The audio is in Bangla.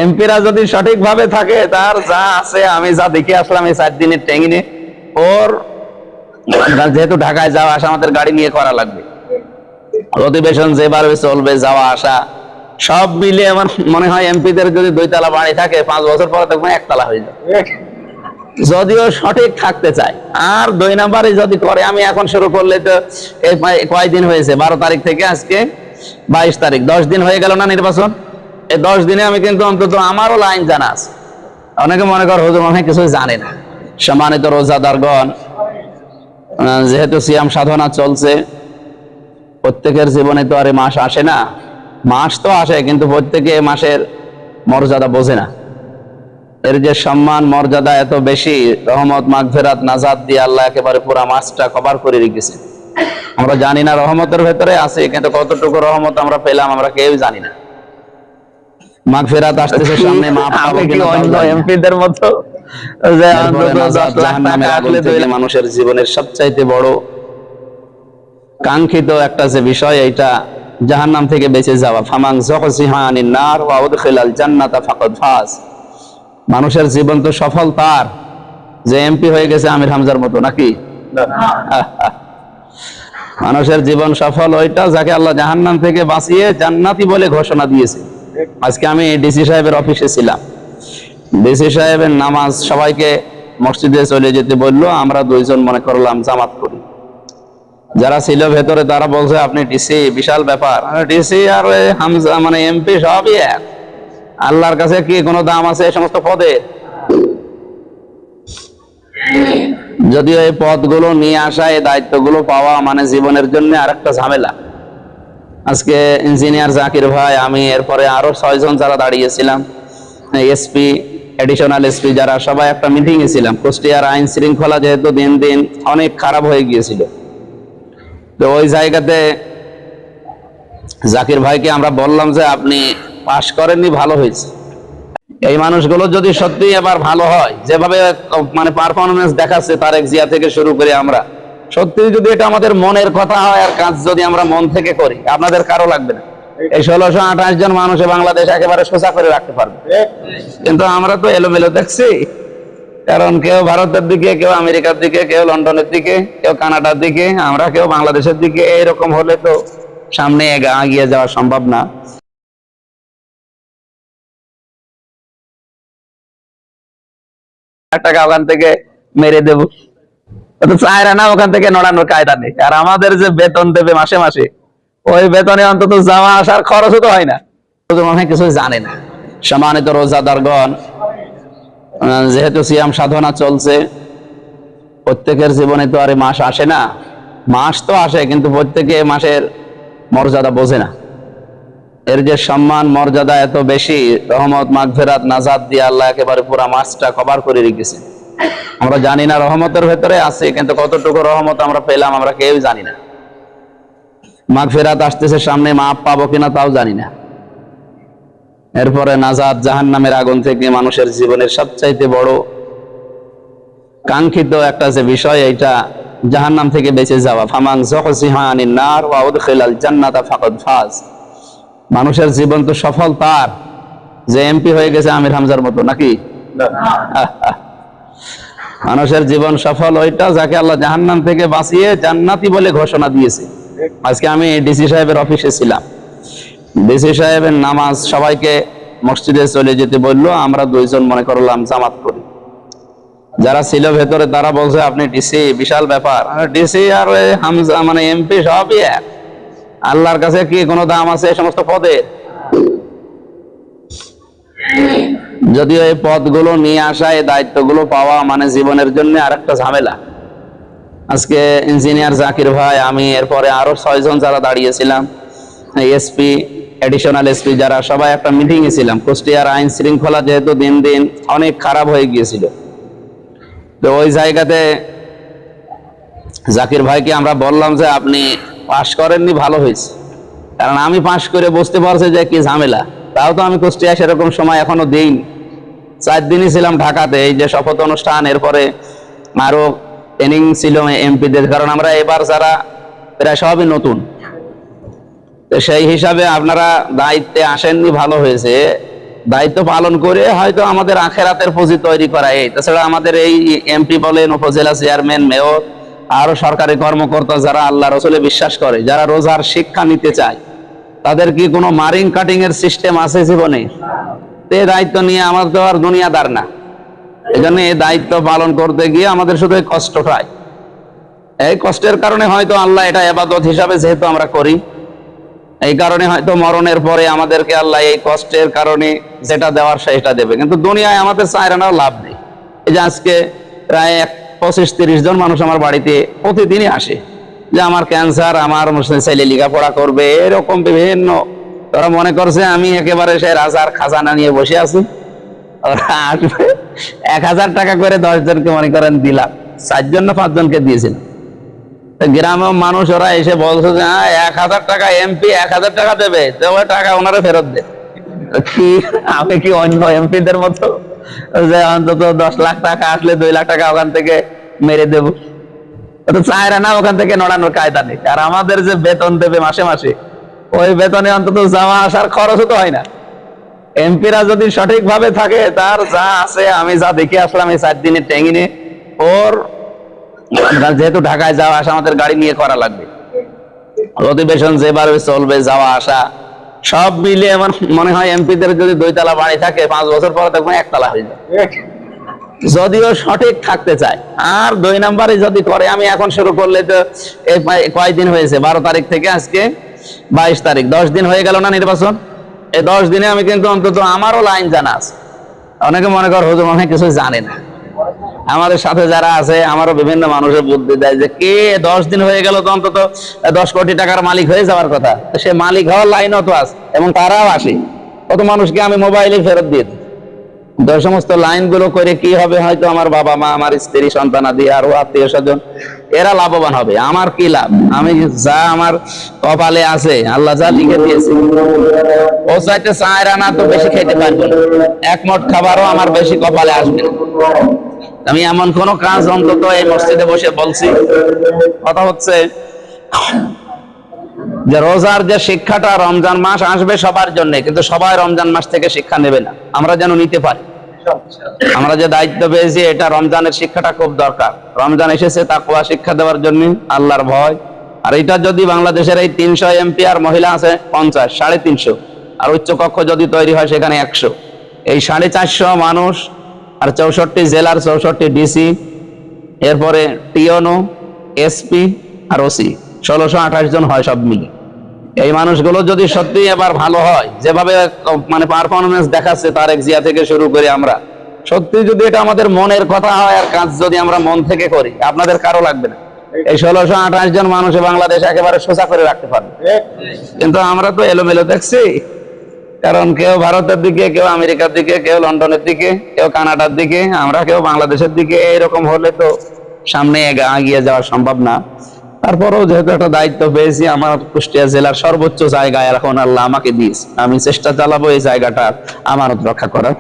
এমপিরা যদি সঠিকভাবে থাকে, তার যা আছে আমি যা দেখে আসলাম এই 4 দিনের ট্রেনিংয়ে, ওর যেহেতু ঢাকায় যাওয়া আসা আমাদের গাড়ি নিয়ে করা লাগবে, অধিবেশন যেভাবে চলবে, যাওয়া আসা সব মিলে আমার মনে হয় এমপিদের যদি 2 তলা বাড়ি থাকে, 5 বছর পরে তখন 1 তলা হয়ে যাবে, যদিও সঠিক থাকতে চায়। আর 2 নাম্বারে যদি করে, আমি এখন শুরু করলে তো কয়দিন হয়েছে, 12 তারিখ থেকে আজকে 22 তারিখ, 10 দিন হয়ে গেল না নির্বাচন। এই 10 দিনে আমি কিন্তু অন্তত আমারও লাইন জানা আছে। অনেকে মনে করে হুজুর মনে হয় কিছু জানে না। সম্মানিত রোজাদারগণ, যেহেতু সিয়াম সাধনা চলছে, প্রত্যেকের জীবনে তো আর মাস আসে না। মাস তো আসে, কিন্তু প্রত্যেকে মাসের মর্যাদা বোঝে না। এর যে সম্মান মর্যাদা এত বেশি, রহমত মাগফিরাত নাজাত দিয়ে আল্লাহ একেবারে পুরা মাসটা কভার করে রেখেছে। আমরা জানি না রহমতের ভেতরে আছে, কিন্তু কতটুকু রহমত আমরা পেলাম আমরা কেউ জানি না। মাগফিরাত আসতেছে সামনে, মাফ পাবো কিনা অন্য এমপিদের মতো যে অন্তত 10 লাখ টাকা আসলে মানুষের জীবনের সবচাইতে বড় কাঙ্ক্ষিত একটা যে বিষয়, এইটা জাহান্নাম থেকে বেঁচে যাওয়া। ফামান যুহজিহা আনিন নার ওয়া উদখিলাল জান্নাতা ফাকাদ ফাজ। মানুষের জীবন তো সফল তার যে এমপি হয়ে গেছে আমির হামজার মতো, নাকি? মানুষের জীবন সফল ওইটা যাকে আল্লাহ জাহান্নাম থেকে বাঁচিয়ে জান্নাতি বলে ঘোষণা দিয়েছে। আজকে আমি ডিসি সাহেবের অফিসে ছিলাম, ডিসি সাহেবের নামাজ সবাইকে মসজিদে চলে যেতে বললো, আমরা 2 জন মনে করলাম জামাত করি। যারা ছিল ভেতরে তারা বলছে আপনি ডিসি, বিশাল ব্যাপার। ডিসি আর হামজা মানে এমপি সবই এক, আল্লাহর কাছে কি কোনো দাম আছে এই সমস্ত পদে? যদিও এই পদগুলো নিয়ে আসা, এই দায়িত্বগুলো পাওয়া মানে জীবনের জন্য আরেকটা ঝামেলা। আজকে ইঞ্জিনিয়ার জাকির ভাই, আমি, এরপরে আরো 6 জন যারা দাঁড়িয়েছিলাম, এসপি, এডিশনাল এসপি যারা, সবাই একটা মিটিং এ ছিলাম। কুষ্টিয়ার আইন শৃঙ্খলা যেহেতু দিন দিন অনেক খারাপ হয়ে গিয়েছিল, তো ওই জায়গাতে জাকির ভাইকে আমরা বললাম যে আপনি পাশ করেননি, ভালো হয়েছে। এই মানুষগুলো যদি সত্যি এবার ভালো হয়, যেভাবে মানে পারফরমেন্স দেখাচ্ছে তারেক জিয়া থেকে শুরু করে, আমরা সত্যি যদি এটা আমাদের মনের কথা হয় আর কাজ যদি আমরা মন থেকে করি, আপনাদের কারো লাগবে না। এই 1628 জন মানুষে বাংলাদেশ একেবারে সোজা করে রাখতে পারবে। কিন্তু আমরা তো এলোমেলো দেখছি, কারণ কেউ ভারতের দিকে, কেউ আমেরিকার দিকে, কেউ লন্ডনের দিকে, কেউ কানাডার দিকে, আমরা কেউ বাংলাদেশের দিকে। এইরকম হলে তো সামনে এগিয়ে যাওয়া সম্ভব না। টাকা ওখান থেকে মেরে দেবো, চায় না, ওখান থেকে নড়ানোর কায়দা নেই। আর আমাদের যে বেতন দেবে মাসে মাসে, ওই বেতনে অন্তত যাওয়া আসার খরচও তো হয় না। মনে হয় কিছু জানে না। সম্মানিত রোজাদারগণ, যেহেতু সিয়াম সাধনা চলছে, প্রত্যেকের জীবনে তো আর মাস আসে না। মাস তো আসে, কিন্তু প্রত্যেকে মাসের মর্যাদা বোঝে না। এর যে সম্মান মর্যাদা এত বেশি, রহমত মাগফিরাত নাজাত দিয়ে আল্লাহ একেবারে পুরা মাসটা কভার করে রেখেছে। আমরা জানি না রহমতের ভেতরে আছে, কিন্তু কতটুকু রহমত আমরা পেলাম আমরা কেউ জানি না। মাগফিরাত আসতেছে সামনে, মাফ পাবো কিনা তাও জানি না। এরপরে নাজাত জাহান্নামের আগুন থেকে মানুষের জীবনের সবচাইতে বড় কাঙ্ক্ষিত একটা যে বিষয়, এইটা জাহান্নাম থেকে বেঁচে যাওয়া। ফামান যুহজিহা আনিন নার ওয়া উদখিলাল জান্নাতা ফাকাদ ফাজ। মানুষের জীবন তো সফল তার যে এমপি হয়ে গেছে আমির হামজার মতো, নাকি? মানুষের জীবন সফল ওইটা যাকে আল্লাহ জাহান্নাম থেকে বাঁচিয়ে জান্নাতি বলে ঘোষণা দিয়েছে। আজকে আমি ডিসি সাহেবের অফিসে ছিলাম, ডিসি সাহেবের নামাজ সবাইকে মসজিদে চলে যেতে বললো, আমরা 2 জন মনে করলাম জামাত করি। যারা ছিল ভেতরে তারা বলছে আপনি ডিসি, বিশাল ব্যাপার। ডিসি আর হামজা মানে এমপি সবই এক, আল্লাহর কাছে কি কোনো দাম আছে এই সমস্ত পদের? যদিও এই পদগুলো নিয়ে আসা, এই দায়িত্বগুলো পাওয়া মানে জীবনের জন্য আরেকটা ঝামেলা। আজকে ইঞ্জিনিয়ার জাকির ভাই, আমি, এরপরে আরো 6 জন যারা দাঁড়িয়েছিলাম, এসপি, এডিশনাল এসপি যারা, সবাই একটা মিটিং এ ছিলাম। কুষ্টিয়ার আইন শৃঙ্খলা যেহেতু দিন দিন অনেক খারাপ হয়ে গিয়েছিল, তো ওই জায়গাতে জাকির ভাইকে আমরা বললাম যে আপনি পাশ করেননি, ভালো হয়েছে। কারণ আমি পাশ করে বুঝতে পারছি যে কি ঝামেলা। তাও তো আমি কুষ্টিয়া সেরকম সময় এখনো দিইনি। 4 দিনই ছিলাম ঢাকাতে, এই যে শপথ অনুষ্ঠান, এরপরে আরো ট্রেনিং ছিল এমপিদের। কারণ আমরা এবার যারা প্রায় সবই নতুন, তো সেই হিসাবে আপনারা দায়িত্বে আসেননি, ভালো হয়েছে। দায়িত্ব পালন করে হয়তো আমাদের আখেরাতের পুঁজি তৈরি করা। এই তাছাড়া আমাদের এই এমপি বলেন, উপজেলা চেয়ারম্যান, মেয়র, আরো সরকারি কর্মকর্তা যারা আল্লাহ রসুলে বিশ্বাস করে, যারা রোজার শিক্ষা নিতে চায়, তাদের কি কোনো মারিং কাটিং এর সিস্টেম আছে জীবনে? এই দায়িত্ব নিয়ে আমাদের তো আর দুনিয়াদার না। এখানে এই দায়িত্ব পালন করতে গিয়ে আমাদের শুধু কষ্ট হয়। এই কষ্টের কারণে হয়তো আল্লাহ এটা ইবাদত হিসাবে যেহেতু আমরা করি, এই কারণে হয়তো মরণের পরে আমাদেরকে আল্লাহ এই কষ্টের কারণে যেটা দেওয়ার সেটা দেবে। কিন্তু দুনিয়ায় আমাদের চায়রানার লাভ নেই। এই যে আজকে প্রায় 25-30 জন মানুষ আমার বাড়িতে প্রতিদিনই আসে যে আমার ক্যান্সার, আমার ছেলে লেখাপড়া করবে, এরকম বিভিন্ন। ওরা মনে করছে আমি একেবারে সে রাজার খাজানা নিয়ে বসে আছি। ওরা আসবে 1000 টাকা করে 10 জনকে মনে করেন দিলাম, 4 জন না 5 জনকে দিয়েছিল। গ্রামের মানুষ ওরা এসে বলছে যে 1000 টাকা এমপি 1000 টাকা দেবে, তো ওই টাকা ওনারা ফেরত দেবে। কি আমি কি অন্য এমপিদের মতো যে অন্তত 10 লাখ টাকা আসলে 2 লাখ টাকা ওখান থেকে মেরে দেবো? তো চায়রা না, ওখান থেকে নড়ানোর কায়দা নেই। আর আমাদের যে বেতন দেবে মাসে মাসে, ওই বেতনে অন্তত যাওয়া আসার খরচও তো হয় না। এমপিরা যদি সঠিকভাবে থাকে, তার যা আছে, আমি যা দেখে আসলাম এই 4 দিনের ট্রেনিংয়ে, ওর যেহেতু ঢাকায় যাওয়া আসা আমাদের গাড়ি নিয়ে করা লাগবে, অধিবেশন যেভাবে চলবে, যাওয়া আসা সব মিলে আমার মনে হয় এমপিদের যদি 2 তলা বাড়ি থাকে, 5 বছর পরে দেখবেন 1 তলা হয়ে যাবে, যদিও সঠিক থাকতে চায়। আর 2 নম্বরে যদি করে, আমি এখন শুরু করলে তো কয়দিন হয়েছে, 12 তারিখ থেকে আজকে 22 তারিখ, 10 দিন হয়ে গেল না নির্বাচন। এই 10 দিনে আমি কিন্তু অন্তত আমারও লাইন জানা আছে। অনেকে মনে কর হুজুর মনে কিছু জানে না। আমাদের সাথে যারা আছে, আমারও বিভিন্ন মানুষের বুদ্ধি দেয় যে কে 10 দিন হয়ে গেল তো অন্তত 10 কোটি টাকার মালিক হয়ে যাওয়ার কথা, সে মালিক হওয়ার লাইনও তো আছে, এবং তারাও আসে। কত মানুষকে আমি মোবাইলে ফেরত দিয়ে দিই। তো সমস্ত লাইন গুলো করে কি হবে, হয়তো আমার বাবা মা, আমার স্ত্রী, সন্তানাদি, আরো আত্মীয় স্বজন, এরা লাভবান হবে। আমার কি লাভ? আমি যা আমার কপালে আছে, আল্লাহ যা লিখে দিয়েছে, ও চাইতে চায়রানা তো বেশি খেতে পারবো না, 1 মুঠ খাবারও আমার বেশি কপালে আসবে না। আমি এমন কোন কাজ অন্তত এই মসজিদে বসে বলছি। কথা হচ্ছে যে রোজার যে শিক্ষাটা, রমজান মাস আসবে সবার জন্য, কিন্তু সবাই রমজান মাস থেকে শিক্ষা নেবে না, আমরা যেন নিতে পারি। আমরা যে দায়িত্ব পেয়েছি, এটা রমজানের শিক্ষাটা খুব দরকার। রমজান এসেছে তাকওয়া শিক্ষা দেওয়ার জন্য, আল্লাহর ভয়। আর এটা যদি বাংলাদেশের এই 300 এমপি আর মহিলা আছে 50, 350, আর উচ্চ কক্ষ যদি তৈরি হয় সেখানে 100, এই 450 মানুষ, আর 64 জেলার 64 ডিসি, এরপরে টিওনো, এসপি আর ওসি, 1628 জন হয় সব মিলে। এই মানুষগুলো যদি সত্যি এবার ভালো হয়, যেভাবে মানে পারফরমেন্স দেখাচ্ছে তারেক জিয়া থেকে শুরু করে, আমরা সত্যি যদি এটা আমাদের মনের কথা হয় আর কাজ যদি আমরা মন থেকে করি, আপনাদের কারো লাগবে না। এই 1628 জন মানুষ বাংলাদেশ একেবারে সোজা করে রাখতে পারবে। কিন্তু আমরা তো এলোমেলো দেখছি, কারণ কেউ ভারতের দিকে, কেউ আমেরিকার দিকে, কেউ লন্ডনের দিকে, কেউ কানাডার দিকে, আমরা কেউ বাংলাদেশের দিকে। এরকম হলে তো সামনে এগিয়ে যাওয়া সম্ভব না। তারপরেও যেহেতু একটা দায়িত্ব পেয়েছি, আমার কুষ্টিয়া জেলার সর্বোচ্চ জায়গায় এখন আল্লাহ আমাকে দিয়েছে, আমি চেষ্টা চালাবো এই জায়গাটা আমানত রক্ষা করার।